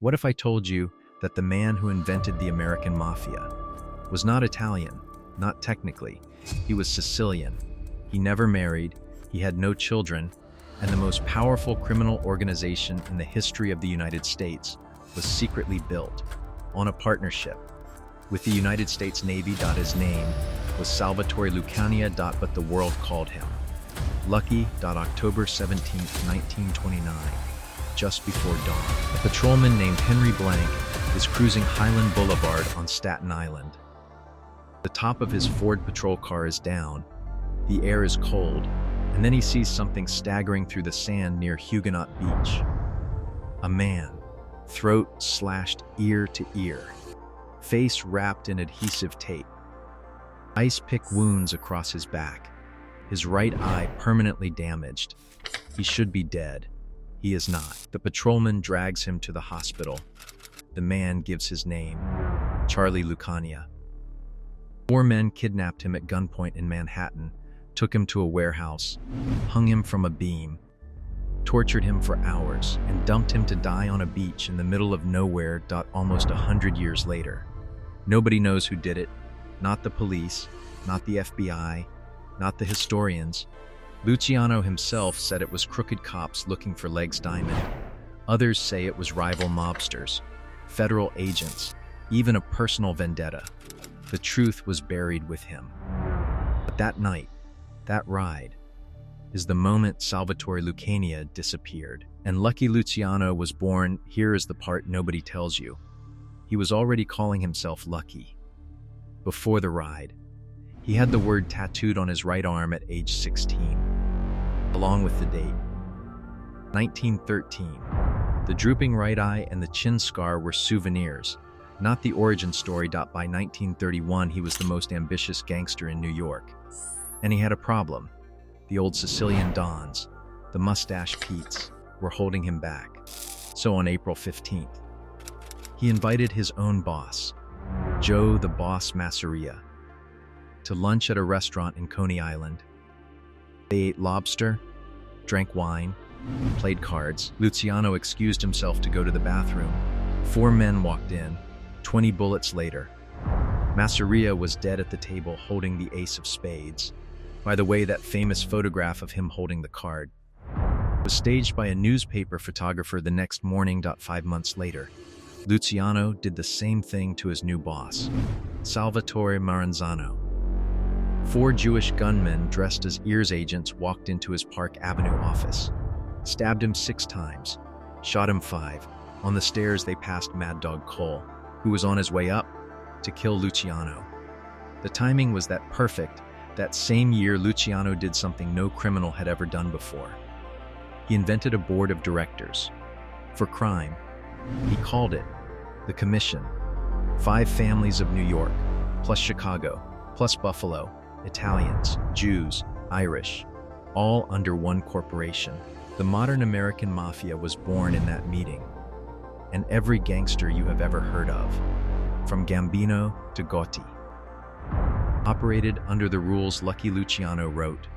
What if I told you that the man who invented the American Mafia was not Italian, not technically. He was Sicilian. He never married, he had no children, and the most powerful criminal organization in the history of the United States was secretly built on a partnership with the United States Navy. His name was Salvatore Lucania. But the world called him Lucky. October 17, 1929, just before dawn, a patrolman named Henry Blank is cruising Highland Boulevard on Staten Island. The top of his Ford patrol car is down, the air is cold, and then he sees something staggering through the sand near Huguenot Beach. A man, throat slashed ear to ear, face wrapped in adhesive tape, ice-pick wounds across his back, his right eye permanently damaged. He should be dead. He is not. The patrolman drags him to the hospital. The man gives his name, Charlie Lucania. 4 men kidnapped him at gunpoint in Manhattan, took him to a warehouse, hung him from a beam, tortured him for hours, and dumped him to die on a beach in the middle of nowhere. Almost 100 years later. Nobody knows who did it. Not the police, not the FBI, not the historians. Luciano himself said it was crooked cops looking for Legs Diamond. Others say it was rival mobsters, federal agents, even a personal vendetta. The truth was buried with him. But that night, that ride, is the moment Salvatore Lucania disappeared. And Lucky Luciano was born. Here is the part nobody tells you. He was already calling himself Lucky. Before the ride, he had the word tattooed on his right arm at age 16, along with the date. 1913. The drooping right eye and the chin scar were souvenirs, not the origin story. By 1931, he was the most ambitious gangster in New York. And he had a problem. The old Sicilian Dons, the mustache Petes, were holding him back. So on April 15th, he invited his own boss, Joe the Boss Masseria, to lunch at a restaurant in Coney Island. They ate lobster, drank wine, played cards. Luciano excused himself to go to the bathroom. 4 men walked in. 20 bullets later, Masseria was dead at the table holding the ace of spades. By the way, that famous photograph of him holding the card was staged by a newspaper photographer the next morning. 5 months later, Luciano did the same thing to his new boss, Salvatore Maranzano. 4 Jewish gunmen dressed as ears agents walked into his Park Avenue office, stabbed him 6 times, shot him 5. On the stairs, they passed Mad Dog Cole, who was on his way up to kill Luciano. The timing was that perfect. That same year, Luciano did something no criminal had ever done before. He invented a board of directors for crime. He called it the Commission. 5 families of New York, plus Chicago, plus Buffalo, Italians, Jews, Irish, all under one corporation. The modern American Mafia was born in that meeting. And every gangster you have ever heard of, from Gambino to Gotti, operated under the rules Lucky Luciano wrote.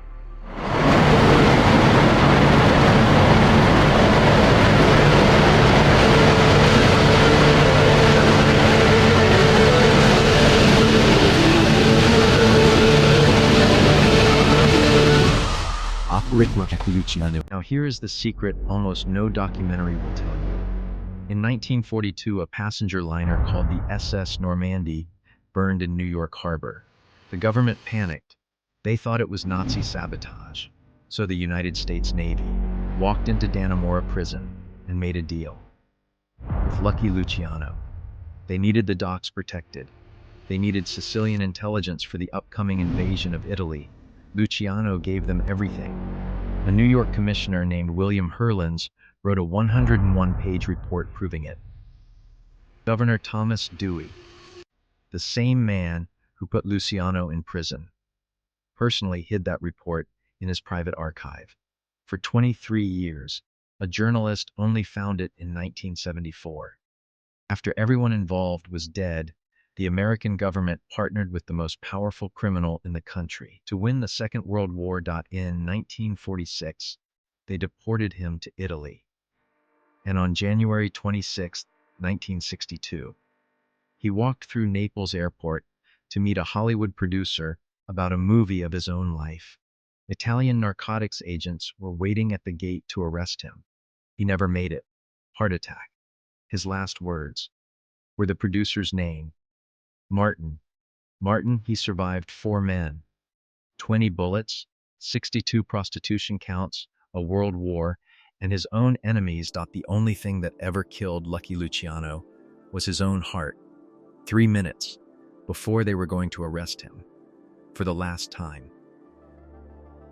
Operate Lucky Luciano. Now here is the secret almost no documentary will tell you. In 1942, a passenger liner called the SS Normandy burned in New York Harbor. The government panicked. They thought it was Nazi sabotage. So the United States Navy walked into Dannemora prison and made a deal with Lucky Luciano. They needed the docks protected. They needed Sicilian intelligence for the upcoming invasion of Italy. Luciano gave them everything. A New York commissioner named William Hurlins wrote a 101-page report proving it. Governor Thomas Dewey, the same man who put Luciano in prison, personally hid that report in his private archive. For 23 years, a journalist only found it in 1974. After everyone involved was dead, the American government partnered with the most powerful criminal in the country to win the Second World War. In 1946, they deported him to Italy. And on January 26, 1962. He walked through Naples airport to meet a Hollywood producer about a movie of his own life. Italian narcotics agents were waiting at the gate to arrest him. He never made it. Heart attack. His last words were the producer's name, Martin. Martin, he survived 4 men, 20 bullets, 62 prostitution counts, a world war, and his own enemies thought the only thing that ever killed Lucky Luciano was his own heart. 3 minutes before they were going to arrest him for the last time.